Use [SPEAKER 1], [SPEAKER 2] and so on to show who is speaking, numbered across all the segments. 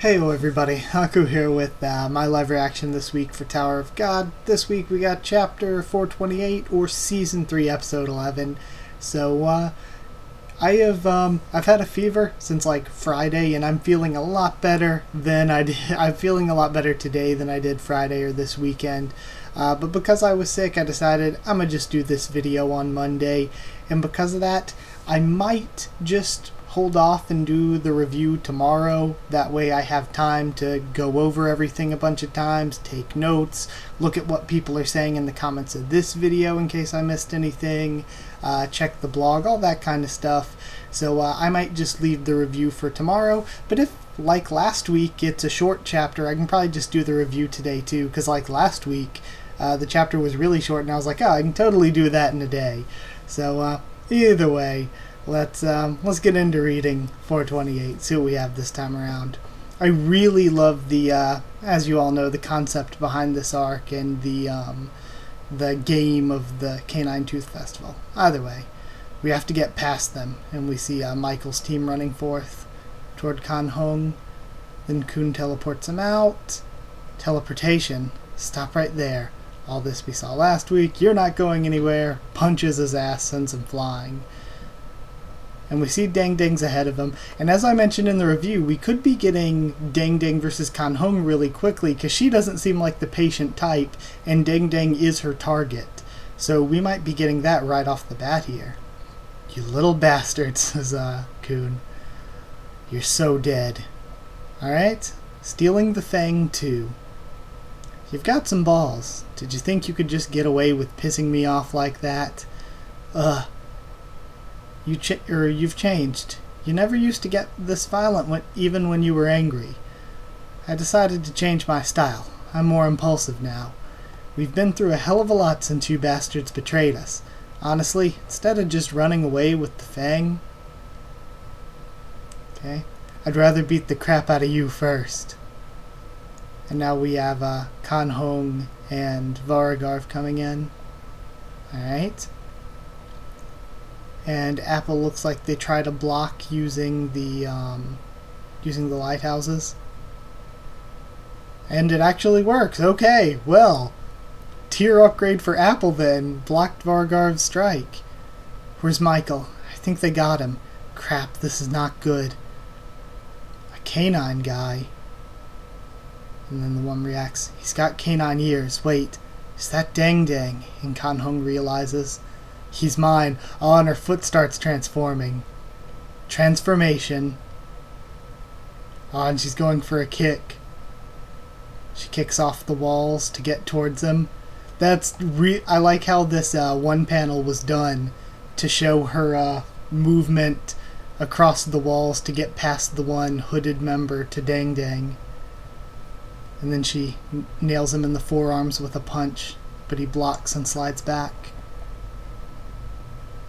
[SPEAKER 1] Heyo everybody, Haku here with my live reaction this week for Tower of God. This week we got chapter 428 or season 3 episode 11. So I've had a fever since like Friday and I'm feeling a lot better than I did. I'm feeling a lot better today than I did Friday or this weekend. But because I was sick, I decided I'm gonna just do this video on Monday, and because of that, I might just hold off and do the review tomorrow. That way I have time to go over everything a bunch of times, take notes, look at what people are saying in the comments of this video in case I missed anything, check the blog, all that kind of stuff. So I might just leave the review for tomorrow, but if, like last week, it's a short chapter, I can probably just do the review today too, because like last week, the chapter was really short and I was like, oh, I can totally do that in a day. So either way, let's get into reading 428, see what we have this time around. I really love the, as you all know, the concept behind this arc and the game of the Canine Tooth Festival. Either way, we have to get past them, and we see Michael's team running forth toward Kan Hong. Then Kun teleports him out. Teleportation. Stop right there. All this we saw last week. You're not going anywhere. Punches his ass, sends him flying. And we see Dang Dang's ahead of him. And as I mentioned in the review, we could be getting Dang Dang versus Kan Hong really quickly, because she doesn't seem like the patient type, and Dang Dang is her target. So we might be getting that right off the bat here. You little bastard, says Kun. You're so dead. Alright? Stealing the Fang too. You've got some balls. Did you think you could just get away with pissing me off like that? You've changed. You never used to get this violent even when you were angry. I decided to change my style. I'm more impulsive now. We've been through a hell of a lot since you bastards betrayed us. Honestly, instead of just running away with the Fang... Okay. I'd rather beat the crap out of you first. And now we have Kan Hong and Varagarv coming in. Alright. And Apple looks like they try to block using the lighthouses. And it actually works. Okay, well, tier upgrade for Apple then. Blocked Varagarv's strike. Where's Michael? I think they got him. Crap, this is not good. A canine guy. And then the one reacts, he's got canine ears. Wait, is that Dang Dang? And Kan Hong realizes, he's mine. Oh, and her foot starts transforming. Transformation. Oh, and she's going for a kick. She kicks off the walls to get towards him. I like how this one panel was done to show her movement across the walls to get past the one hooded member to Dang Dang. And then she nails him in the forearms with a punch, but he blocks and slides back.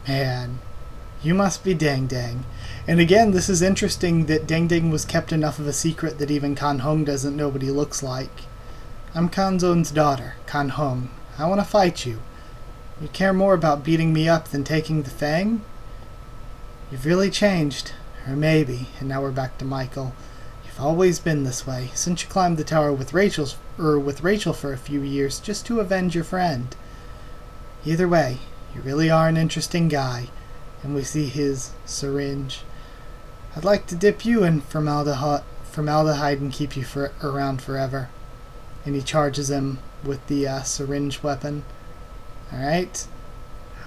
[SPEAKER 1] Man, you must be Dang Dang. And again, this is interesting that Dang Dang was kept enough of a secret that even Kan Hong doesn't know what he looks like. I'm Kanzon's daughter, Kan Hong. I want to fight you. You care more about beating me up than taking the Fang? You've really changed. Or maybe. And now we're back to Michael. You've always been this way, since you climbed the tower with Rachel for a few years just to avenge your friend. Either way, you really are an interesting guy. And we see his syringe. I'd like to dip you in formaldehyde and keep you around forever. And he charges him with the syringe weapon. Alright.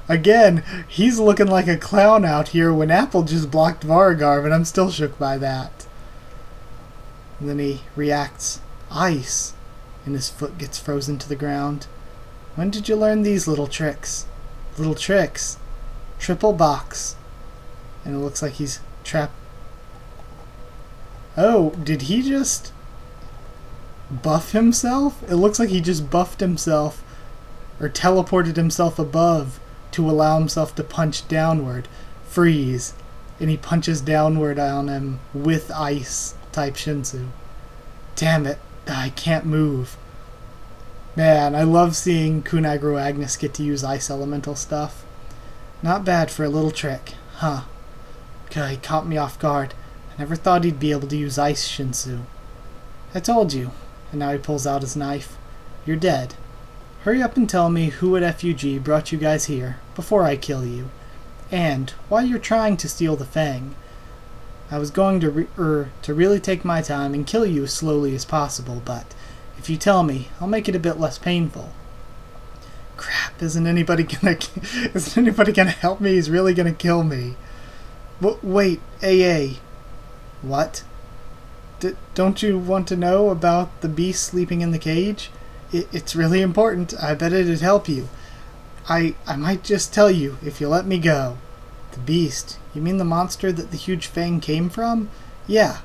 [SPEAKER 1] Again, he's looking like a clown out here when Apple just blocked Varagarv, and I'm still shook by that. And then he reacts, ice, and his foot gets frozen to the ground. When did you learn these little tricks? Little tricks. Triple box. And it looks like he's trapped. Oh, did he just buff himself? It looks like he just buffed himself or teleported himself above to allow himself to punch downward. Freeze. And he punches downward on him with ice type Shinsu. Damn it. I can't move. Man, I love seeing Kunagro Agnes get to use ice elemental stuff. Not bad for a little trick. Huh. God, he caught me off guard. I never thought he'd be able to use ice Shinsu. I told you. And now he pulls out his knife. You're dead. Hurry up and tell me who at FUG brought you guys here, before I kill you. And why you're trying to steal the Fang. I was going to really take my time and kill you as slowly as possible, but if you tell me, I'll make it a bit less painful. Crap, isn't anybody gonna help me? He's really gonna kill me. Wait, AA. What? Don't you want to know about the beast sleeping in the cage? It's really important. I bet it'd help you. I might just tell you if you let me go. The beast? You mean the monster that the huge Fang came from? Yeah.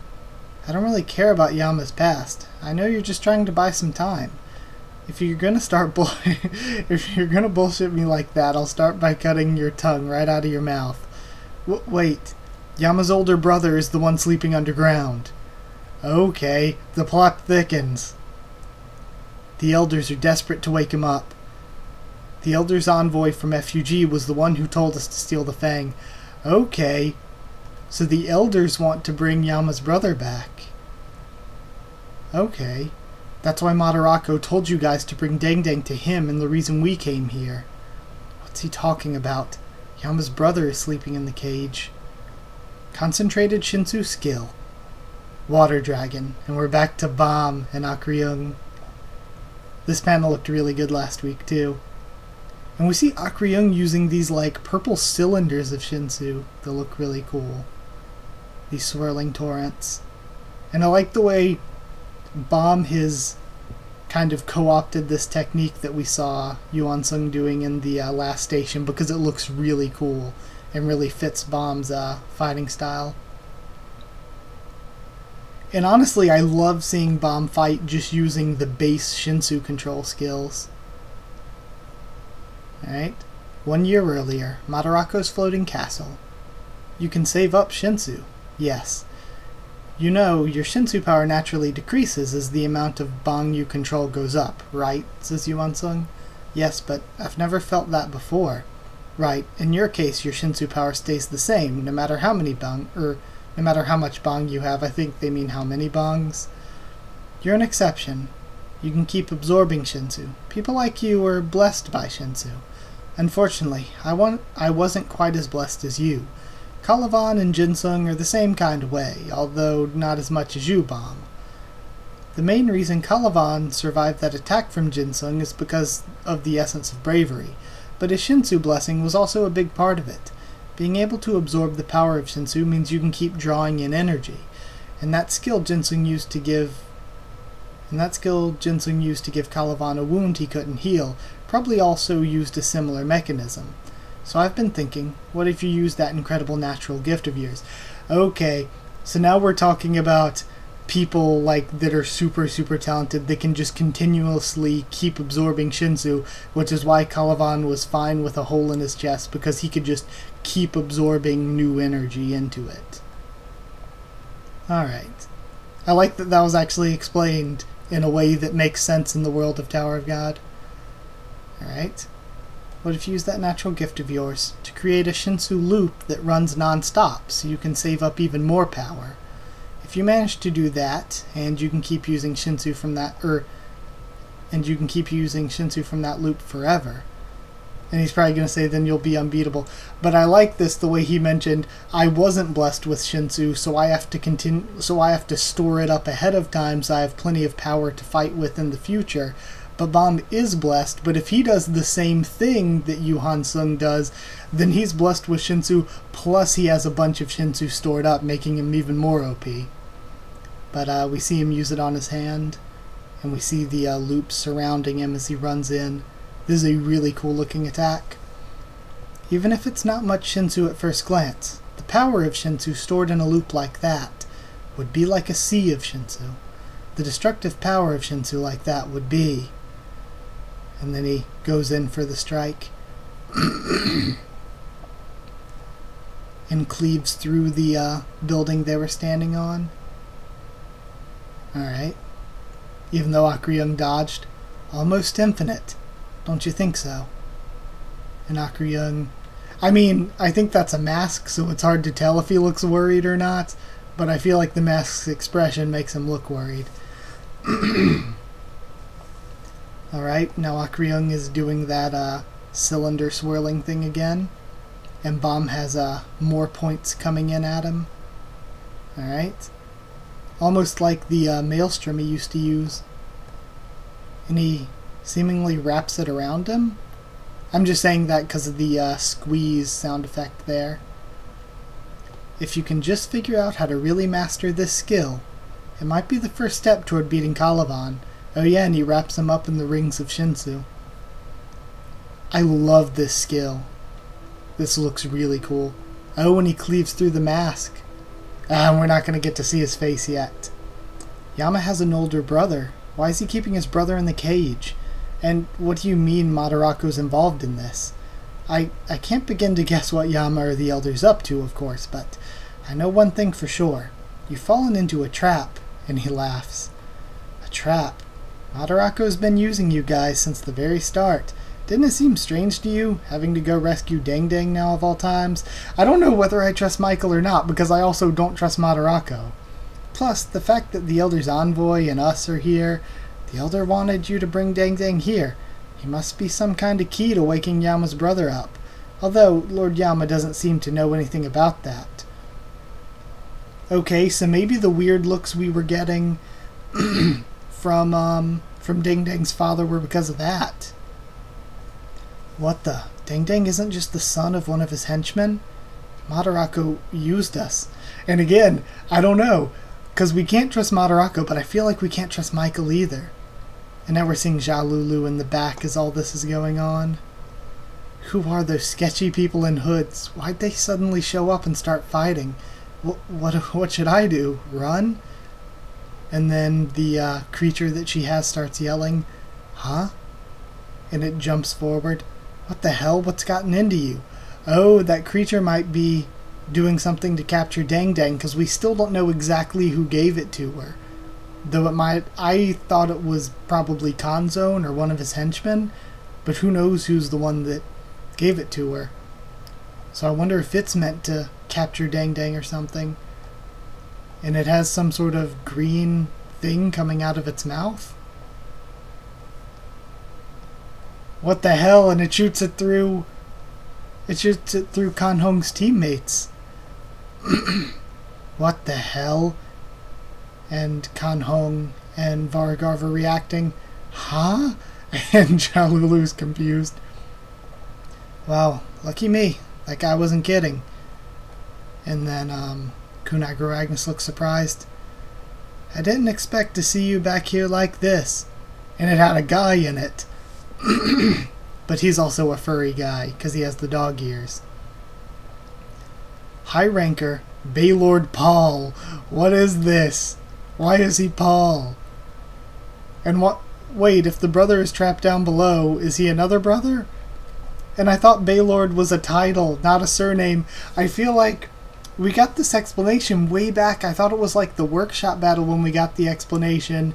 [SPEAKER 1] I don't really care about Yama's past. I know you're just trying to buy some time. If you're gonna bullshit me like that, I'll start by cutting your tongue right out of your mouth. Wait. Yama's older brother is the one sleeping underground. Okay, the plot thickens. The elders are desperate to wake him up. The elders' envoy from FUG was the one who told us to steal the Fang. Okay, so the elders want to bring Yama's brother back. Okay, that's why Madarako told you guys to bring Dang Dang to him and the reason we came here. What's he talking about? Yama's brother is sleeping in the cage. Concentrated Shinsu skill. Water Dragon, and we're back to Baam and Akryung. This panel looked really good last week too. And we see Akryung using these like purple cylinders of Shinsu that look really cool. These swirling torrents. And I like the way Baam has kind of co-opted this technique that we saw Yuan Sung doing in the last station, because it looks really cool and really fits Baam's fighting style. And honestly, I love seeing Baam fight just using the base Shinsu control skills. Alright. 1 year earlier, Madarako's floating castle. You can save up Shinsu. Yes. You know, your Shinsu power naturally decreases as the amount of Bang you control goes up, right? Says Yuan Sung. Yes, but I've never felt that before. Right. In your case, your Shinsu power stays the same, no matter how many Bang, no matter how much Bang you have. I think they mean how many Bangs. You're an exception. You can keep absorbing Shinsu. People like you are blessed by Shinsu. Unfortunately, I wasn't quite as blessed as you. Kalavan and Jinsung are the same kind of way, although not as much as you, Baam. The main reason Kalavan survived that attack from Jinsung is because of the essence of bravery, but his Shinsu blessing was also a big part of it. Being able to absorb the power of Shinsu means you can keep drawing in energy, and that skill Jinsung used to give Kalavan a wound he couldn't heal probably also used a similar mechanism. So I've been thinking, what if you use that incredible natural gift of yours? Okay, so now we're talking about people like that are super talented that can just continuously keep absorbing Shinsu, which is why Kalavan was fine with a hole in his chest, because he could just keep absorbing new energy into it. Alright. I like that was actually explained in a way that makes sense in the world of Tower of God. Alright. What if you use that natural gift of yours to create a Shinsu loop that runs non-stop so you can save up even more power? If you manage to do that, and you can keep using Shinsu from that loop forever. And he's probably going to say, then you'll be unbeatable. But I like this, the way he mentioned, I wasn't blessed with Shinsu, so I have to store it up ahead of time so I have plenty of power to fight with in the future. But Baam is blessed, but if he does the same thing that Yuan Sung does, then he's blessed with Shinsu, plus he has a bunch of Shinsu stored up, making him even more OP. But we see him use it on his hand, and we see the loops surrounding him as he runs in. This is a really cool looking attack. Even if it's not much Shinsu at first glance, the power of Shinsu stored in a loop like that would be like a sea of Shinsu. The destructive power of Shinsu like that would be... And then he goes in for the strike and cleaves through the building they were standing on. Alright. Even though Akryung dodged. Almost infinite. Don't you think so? And Akryung... I mean, I think that's a mask, so it's hard to tell if he looks worried or not, but I feel like the mask's expression makes him look worried. Alright, now Akryung is doing that cylinder swirling thing again. And Baam has more points coming in at him. Alright. Almost like the maelstrom he used to use. And he seemingly wraps it around him. I'm just saying that because of the squeeze sound effect there. If you can just figure out how to really master this skill, it might be the first step toward beating Caliban. Oh yeah, and he wraps him up in the rings of Shinsu. I love this skill. This looks really cool. Oh, and he cleaves through the mask. We're not going to get to see his face yet. Yama has an older brother. Why is he keeping his brother in the cage? And what do you mean Madarako's involved in this? I can't begin to guess what Yama or the elders up to, of course, but I know one thing for sure. You've fallen into a trap, and he laughs. A trap? Madarako's been using you guys since the very start. Didn't it seem strange to you, having to go rescue Dang Dang now of all times? I don't know whether I trust Michael or not, because I also don't trust Madarako. Plus, the fact that the Elder's envoy and us are here, the Elder wanted you to bring Dang Dang here. He must be some kind of key to waking Yama's brother up. Although, Lord Yama doesn't seem to know anything about that. Okay, so maybe the weird looks we were getting from Dang Dang's father were because of that. What the? Dang Dang isn't just the son of one of his henchmen? Madarako used us. And again, I don't know, because we can't trust Madarako, but I feel like we can't trust Michael either. And now we're seeing Jalulu in the back as all this is going on. Who are those sketchy people in hoods? Why'd they suddenly show up and start fighting? What should I do? Run? And then the creature that she has starts yelling, huh? And it jumps forward. What the hell? What's gotten into you? Oh, that creature might be doing something to capture Dang Dang, because we still don't know exactly who gave it to her. Though it might, I thought it was probably Kanzone or one of his henchmen, but who knows who's the one that gave it to her. So I wonder if it's meant to capture Dang Dang or something. And it has some sort of green thing coming out of its mouth. What the hell? And it shoots it through... It shoots it through Kan Hong's teammates. What the hell? And Kan Hong and Vargarv are reacting. Huh? And Jalulu's confused. Wow, lucky me. That guy wasn't kidding. And then, Kunagura Agnes looks surprised. I didn't expect to see you back here like this. And it had a guy in it. But he's also a furry guy, because he has the dog ears. High Ranker, Baylord Paul. What is this? Why is he Paul? And what... Wait, if the brother is trapped down below, is he another brother? And I thought Baylord was a title, not a surname. I feel like we got this explanation way back. I thought it was like the workshop battle when we got the explanation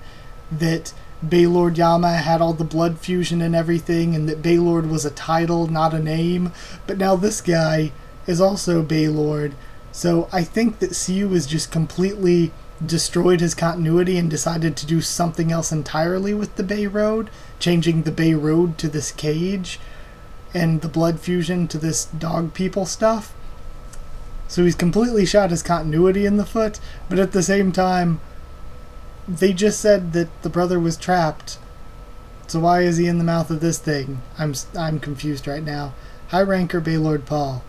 [SPEAKER 1] that Baylord Yama had all the blood fusion and everything, and that Baylord was a title, not a name. But now this guy is also Baylord. So I think that Siu has just completely destroyed his continuity and decided to do something else entirely with the Bay Road, changing the Bay Road to this cage and the blood fusion to this dog people stuff. So he's completely shot his continuity in the foot, but at the same time, they just said that the brother was trapped. So why is he in the mouth of this thing? I'm confused right now. High Ranker Baylord Paul.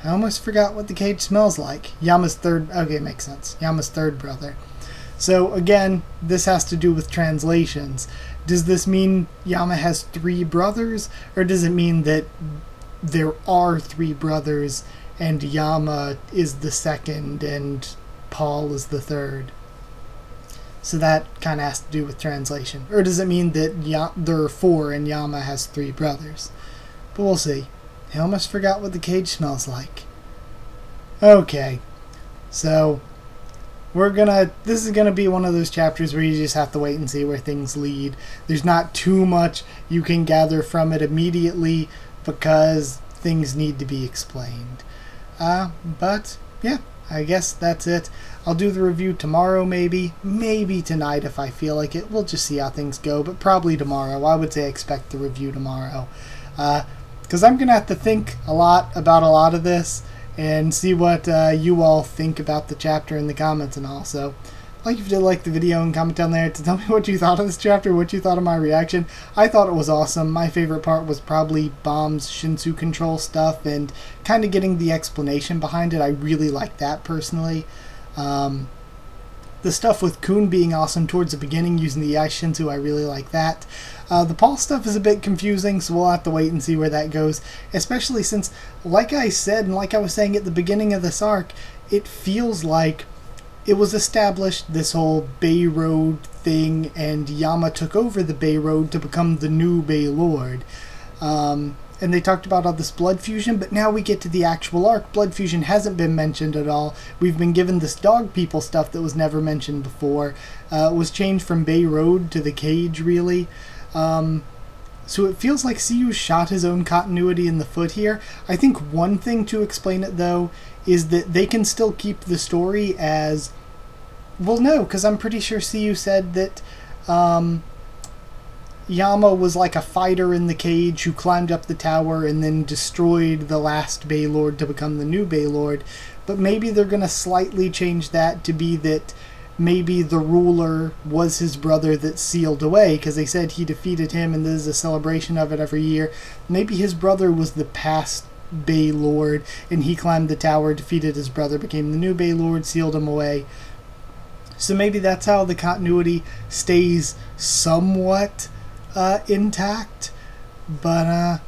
[SPEAKER 1] I almost forgot what the cage smells like. Yama's third... Okay, makes sense. Yama's third brother. So, again, this has to do with translations. Does this mean Yama has 3 brothers? Or does it mean that there are 3 brothers and Yama is the second and Paul is the third? So that kind of has to do with translation. Or does it mean that there are 4 and Yama has 3 brothers? But we'll see. I almost forgot what the cage smells like. Okay. So, this is gonna be one of those chapters where you just have to wait and see where things lead. There's not too much you can gather from it immediately because things need to be explained. But, yeah. I guess that's it. I'll do the review tomorrow, maybe tonight if I feel like it. We'll just see how things go, but probably tomorrow. I would say expect the review tomorrow, because I'm gonna have to think a lot about a lot of this and see what you all think about the chapter in the comments and all. So like if you did like the video and comment down there to tell me what you thought of this chapter, what you thought of my reaction. I thought it was awesome. My favorite part was probably Baam's Shinsu control stuff and kind of getting the explanation behind it. I really liked that personally. The stuff with Kun being awesome towards the beginning using the Ice Shinsu, I really like that. The Paul stuff is a bit confusing, so we'll have to wait and see where that goes, especially since, like I said and like I was saying at the beginning of this arc, it feels like it was established, this whole Bay Road thing, and Yama took over the Bay Road to become the new Bay Lord. And they talked about all this blood fusion, but now we get to the actual arc. Blood fusion hasn't been mentioned at all. We've been given this dog people stuff that was never mentioned before. It was changed from Bay Road to the cage, really. So it feels like CU shot his own continuity in the foot here. I think one thing to explain it, though, is that they can still keep the story as... Well, no, because I'm pretty sure CU said that Yama was like a fighter in the cage who climbed up the tower and then destroyed the last Bay Lord to become the new Bay Lord. But maybe they're going to slightly change that to be that maybe the ruler was his brother that sealed away, because they said he defeated him and there's a celebration of it every year. Maybe his brother was the past Bay Lord and he climbed the tower, defeated his brother, became the new Bay Lord, sealed him away. So maybe that's how the continuity stays somewhat intact. But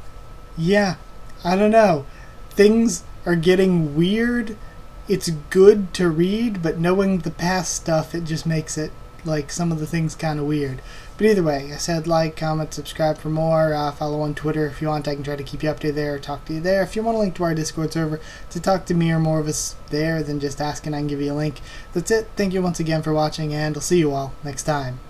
[SPEAKER 1] yeah, I don't know. Things are getting weird. It's good to read, but knowing the past stuff, it just makes it, like, some of the things kind of weird. But either way, I said like, comment, subscribe for more. Follow on Twitter if you want. I can try to keep you updated there or talk to you there. If you want a link to our Discord server to talk to me or more of us there than just asking, I can give you a link. That's it. Thank you once again for watching, and I'll see you all next time.